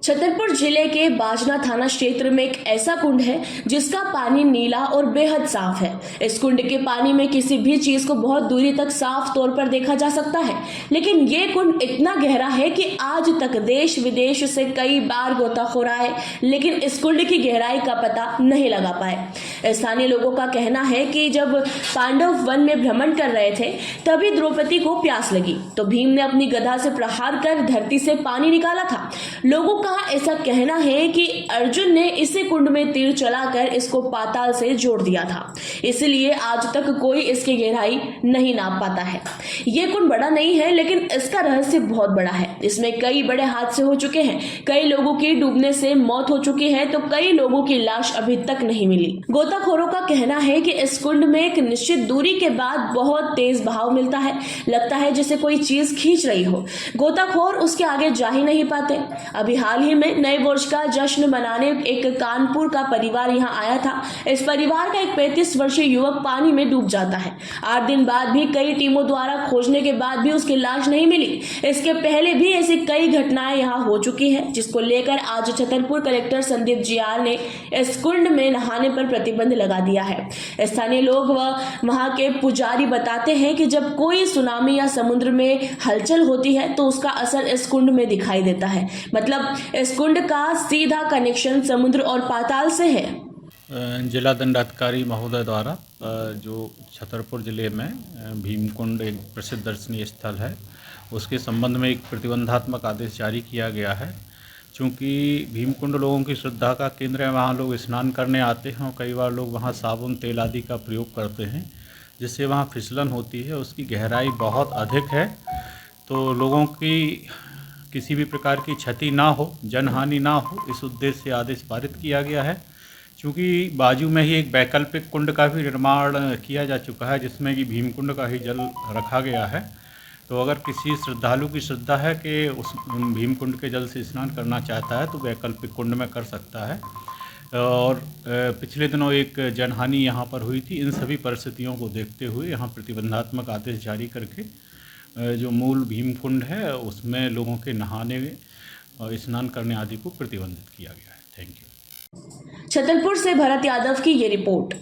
छतरपुर जिले के बाजना थाना क्षेत्र में एक ऐसा कुंड है जिसका पानी नीला और बेहद साफ है। इस कुंड के पानी में किसी भी चीज को बहुत दूरी तक साफ तौर पर देखा जा सकता है, लेकिन ये कुंड इतना गहरा है कि आज तक देश विदेश से कई बार गोताखोर आए, लेकिन इस कुंड की गहराई का पता नहीं लगा पाए। स्थानीय लोगों का कहना है कि जब पांडव वन में भ्रमण कर रहे थे तभी द्रौपदी को प्यास लगी तो भीम ने अपनी गदा से प्रहार कर धरती से पानी निकाला था। लोगों का ऐसा कहना है कि अर्जुन ने इसी कुंड में तीर चलाकर इसको पाताल से जोड़ दिया था, इसलिए आज तक कोई इसकी गहराई नहीं नाप पाता है। ये कुंड बड़ा नहीं है, लेकिन इसका रहस्य बहुत बड़ा है। इसमें कई बड़े हादसे हो चुके हैं, कई लोगों की डूबने से मौत हो चुकी है तो कई लोगों की लाश अभी तक नहीं मिली। गोताखोरों का कहना है कि इस कुंड में एक निश्चित दूरी के बाद बहुत तेज बहाव मिलता है, लगता है जैसे कोई चीज खींच रही हो। गोताखोर उसके आगे जा ही नहीं पाते। अभी हाल ही में नए वर्ष का जश्न मनाने एक कानपुर का परिवार यहां आया था। इस परिवार का एक 35 वर्षीय युवक पानी में डूब जाता है। 8 दिन बाद भी कई टीमों द्वारा खोजने के बाद भी उसकी लाश नहीं मिली। इसके पहले भी ऐसी कई घटनाएं यहां हो चुकी है, जिसको लेकर आज छतरपुर कलेक्टर संदीप जीआर ने इस कुंड में नहाने पर प्रतिबंध लगा दिया है। स्थानीय लोग व वहां के पुजारी बताते हैं कि जब कोई सुनामी या समुद्र में हलचल होती है तो उसका असर इस कुंड में दिखाई देता है। मतलब इस कुंड का सीधा कनेक्शन समुद्र और पाताल से है। जिला दंडाधिकारी महोदय द्वारा जो छतरपुर जिले में भीमकुंड एक प्रसिद्ध दर्शनीय स्थल है, उसके संबंध में एक प्रतिबंधात्मक आदेश जारी किया गया है। चूँकि भीमकुंड लोगों की श्रद्धा का केंद्र है, वहाँ लोग स्नान करने आते हैं और कई बार लोग वहाँ साबुन तेल आदि का प्रयोग करते हैं, जिससे वहाँ फिसलन होती है। उसकी गहराई बहुत अधिक है, तो लोगों की किसी भी प्रकार की क्षति ना हो, जनहानि ना हो, इस उद्देश्य से आदेश पारित किया गया है। चूँकि बाजू में ही एक वैकल्पिक कुंड का भी निर्माण किया जा चुका है, जिसमें कि भीमकुंड का ही जल रखा गया है। तो अगर किसी श्रद्धालु की श्रद्धा है कि उस भीमकुंड के जल से स्नान करना चाहता है तो वैकल्पिक कुंड में कर सकता है। और पिछले दिनों एक जनहानि यहाँ पर हुई थी। इन सभी परिस्थितियों को देखते हुए यहाँ प्रतिबंधात्मक आदेश जारी करके जो मूल भीमकुंड है उसमें लोगों के नहाने और स्नान करने आदि को प्रतिबंधित किया गया है। Thank you. छतरपुर से भरत यादव की ये रिपोर्ट।